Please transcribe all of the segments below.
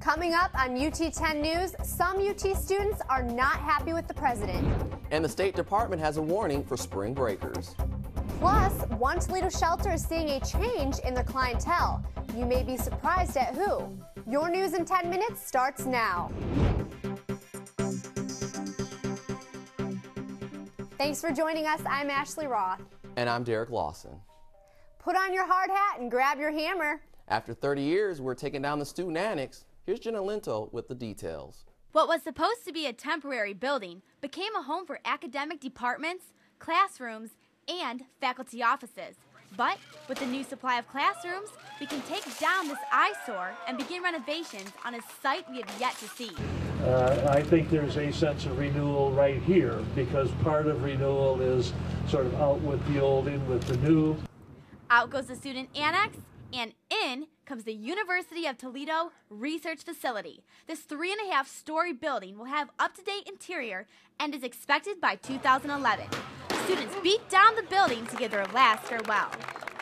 Coming up on UT 10 News, some UT students are not happy with the president. And the State Department has a warning for spring breakers. Plus, one Toledo shelter is seeing a change in their clientele. You may be surprised at who. Your news in 10 minutes starts now. Thanks for joining us. I'm Ashley Roth. And I'm Derek Lawson. Put on your hard hat and grab your hammer. After 30 years, we're taking down the student annex. Here's Jenna Linto with the details. What was supposed to be a temporary building became a home for academic departments, classrooms, and faculty offices. But with the new supply of classrooms, we can take down this eyesore and begin renovations on a site we have yet to see. I think there's a sense of renewal right here, because part of renewal is sort of out with the old, in with the new. Out goes the student annex, and in comes the University of Toledo Research Facility. This 3.5-story building will have up-to-date interior and is expected by 2011. Students beat down the building to give their last farewell.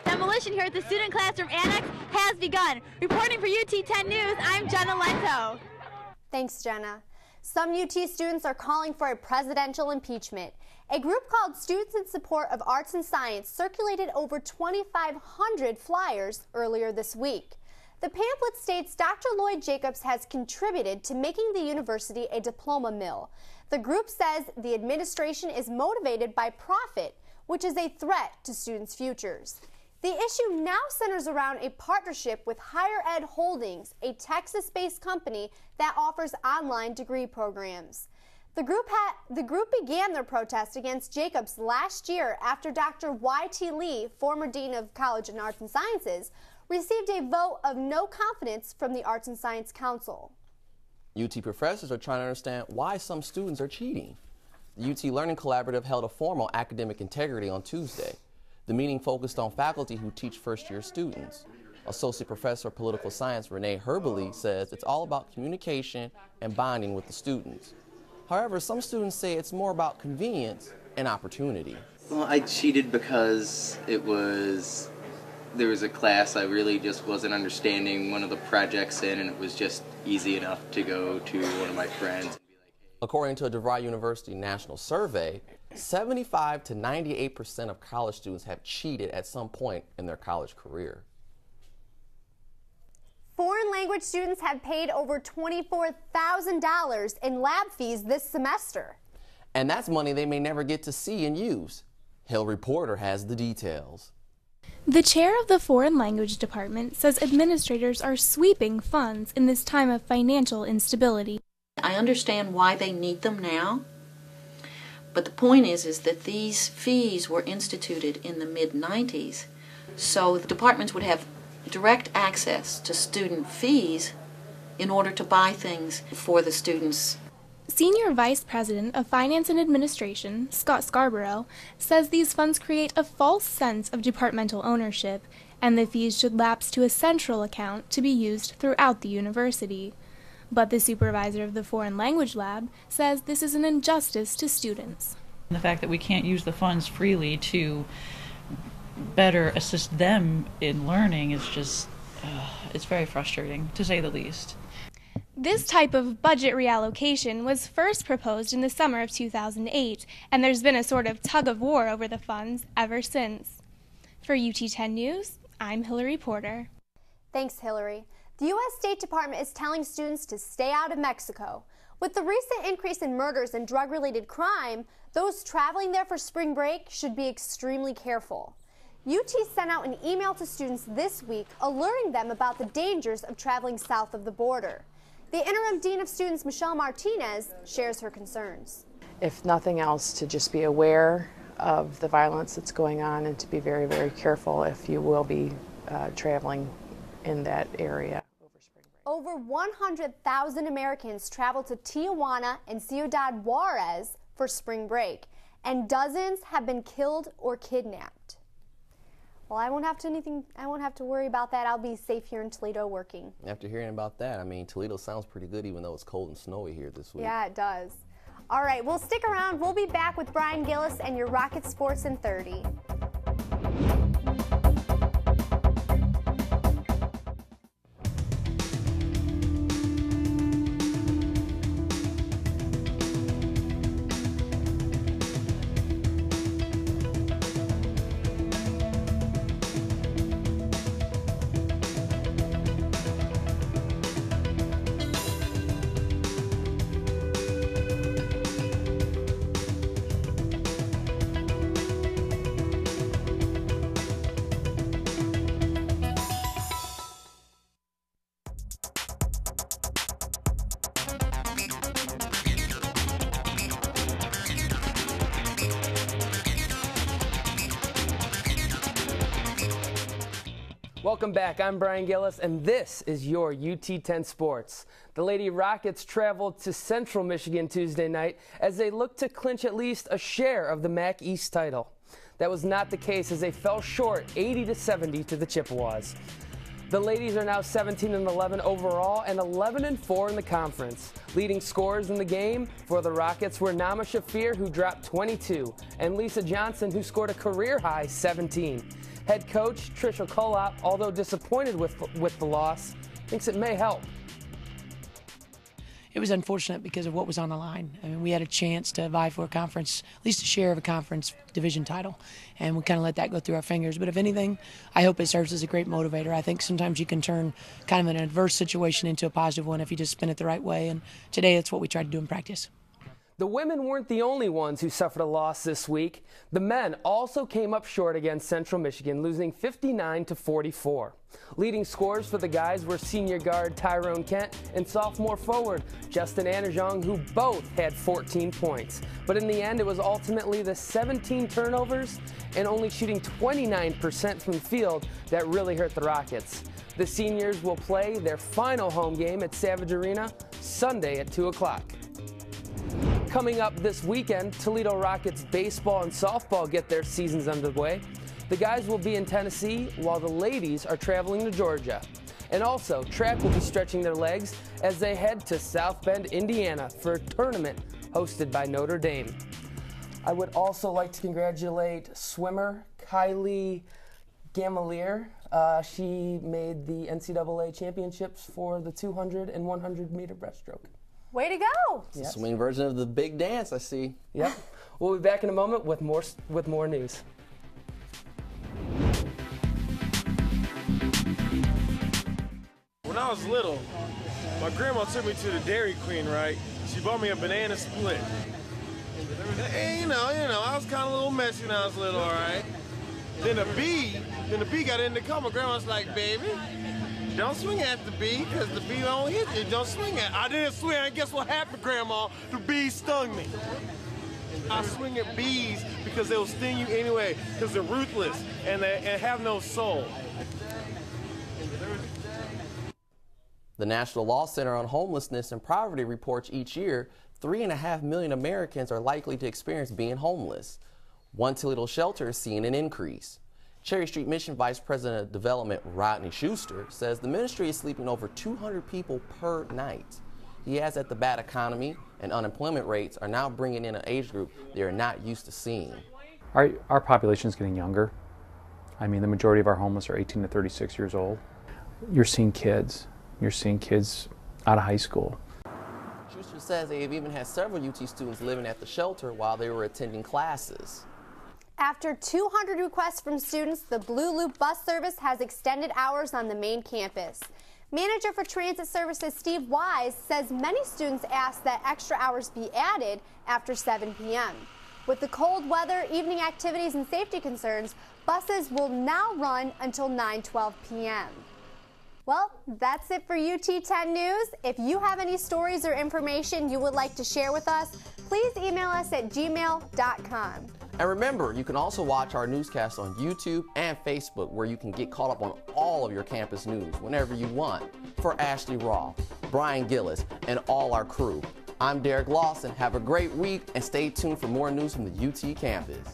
Demolition here at the Student Classroom Annex has begun. Reporting for UT 10 News, I'm Jenna Lento. Thanks, Jenna. Some UT students are calling for a presidential impeachment. A group called Students in Support of Arts and Science circulated over 2,500 flyers earlier this week. The pamphlet states Dr. Lloyd Jacobs has contributed to making the university a diploma mill. The group says the administration is motivated by profit, which is a threat to students' futures. The issue now centers around a partnership with Higher Ed Holdings, a Texas-based company that offers online degree programs. The group began their protest against Jacobs last year after Dr. Y.T. Lee, former Dean of College and Arts and Sciences, received a vote of no confidence from the Arts and Science Council. UT professors are trying to understand why some students are cheating. The UT Learning Collaborative held a forum on academic integrity on Tuesday. The meeting focused on faculty who teach first-year students. Associate Professor of Political Science Renee Herbely says it's all about communication and bonding with the students. However, some students say it's more about convenience and opportunity. Well, I cheated because there was a class I really just wasn't understanding one of the projects in, and it was just easy enough to go to one of my friends and be like, hey. According to a DeVry University national survey, 75 to 98% of college students have cheated at some point in their college career. Foreign language students have paid over $24,000 in lab fees this semester. And that's money they may never get to see and use. Hill Reporter has the details. The chair of the Foreign Language Department says administrators are sweeping funds in this time of financial instability. I understand why they need them now, but the point is that these fees were instituted in the mid-90s, so the departments would have direct access to student fees in order to buy things for the students. Senior Vice President of Finance and Administration, Scott Scarborough, says these funds create a false sense of departmental ownership, and the fees should lapse to a central account to be used throughout the university. But the supervisor of the Foreign Language Lab says this is an injustice to students. The fact that we can't use the funds freely to better assist them in learning is just, it's very frustrating, to say the least. This type of budget reallocation was first proposed in the summer of 2008, and there's been a sort of tug-of-war over the funds ever since. For UT 10 News, I'm Hillary Porter. Thanks, Hillary. The U.S. State Department is telling students to stay out of Mexico. With the recent increase in murders and drug-related crime, those traveling there for spring break should be extremely careful. UT sent out an email to students this week alerting them about the dangers of traveling south of the border. The interim dean of students, Michelle Martinez, shares her concerns. If nothing else, to just be aware of the violence that's going on and to be very, very careful if you will be traveling in that area over spring break. Over 100,000 Americans travel to Tijuana and Ciudad Juarez for spring break, and dozens have been killed or kidnapped. Well, I won't have to worry about that. I'll be safe here in Toledo working. After hearing about that, I mean, Toledo sounds pretty good even though it's cold and snowy here this week. Yeah, it does. All right, well, stick around. We'll be back with Brian Gillis and your Rocket Sports in 30. Welcome back. I'm Brian Gillis, and this is your UT 10 Sports. The Lady Rockets traveled to Central Michigan Tuesday night as they looked to clinch at least a share of the MAC East title. That was not the case as they fell short 80-70 to the Chippewas. The ladies are now 17-11 overall and 11-4 in the conference. Leading scorers in the game for the Rockets were Nama Shafir, who dropped 22, and Lisa Johnson, who scored a career-high 17. Head coach Tricia Kolop, although disappointed with the loss, thinks it may help. It was unfortunate because of what was on the line. I mean, we had a chance to vie for a conference, at least a share of a conference division title, and we kind of let that go through our fingers. But if anything, I hope it serves as a great motivator. I think sometimes you can turn kind of an adverse situation into a positive one if you just spin it the right way, and today that's what we tried to do in practice. The women weren't the only ones who suffered a loss this week. The men also came up short against Central Michigan, losing 59-44. Leading scorers for the guys were senior guard Tyrone Kent and sophomore forward Justin Anajong, who both had 14 points. But in the end, it was ultimately the 17 turnovers and only shooting 29% from the field that really hurt the Rockets. The seniors will play their final home game at Savage Arena Sunday at 2 o'clock. Coming up this weekend, Toledo Rockets baseball and softball get their seasons underway. The guys will be in Tennessee while the ladies are traveling to Georgia. And also, track will be stretching their legs as they head to South Bend, Indiana for a tournament hosted by Notre Dame. I would also like to congratulate swimmer Kylie Gamalier. She made the NCAA championships for the 200 and 100 meter breaststroke. Way to go! It's a swing version of the big dance, I see. Yep. We'll be back in a moment with more news. When I was little, my grandma took me to the Dairy Queen, right? She bought me a banana split. And you know, I was kind of a little messy when I was little, all right? Then the bee got in the car. My grandma was like, baby, don't swing at the bee, because the bee don't hit you. Don't swing at it. I didn't swing, and guess what happened, Grandma? The bee stung me. I swing at bees because they'll sting you anyway, because they're ruthless and they have no soul. The National Law Center on Homelessness and Poverty reports each year 3.5 million Americans are likely to experience being homeless. One Toledo shelter is seeing an increase. Cherry Street Mission Vice President of Development Rodney Schuster says the ministry is sleeping over 200 people per night. He adds that the bad economy and unemployment rates are now bringing in an age group they are not used to seeing. Our population is getting younger. I mean, the majority of our homeless are 18 to 36 years old. You're seeing kids. You're seeing kids out of high school. Schuster says they have even had several UT students living at the shelter while they were attending classes. After 200 requests from students, the Blue Loop bus service has extended hours on the main campus. Manager for Transit Services Steve Wise says many students ask that extra hours be added after 7 p.m. With the cold weather, evening activities, and safety concerns, buses will now run until 9:12 p.m. Well, that's it for UT 10 News. If you have any stories or information you would like to share with us, please email us at gmail.com. And remember, you can also watch our newscast on YouTube and Facebook, where you can get caught up on all of your campus news whenever you want. For Ashley Roth, Brian Gillis, and all our crew, I'm Derek Lawson. Have a great week and stay tuned for more news from the UT campus.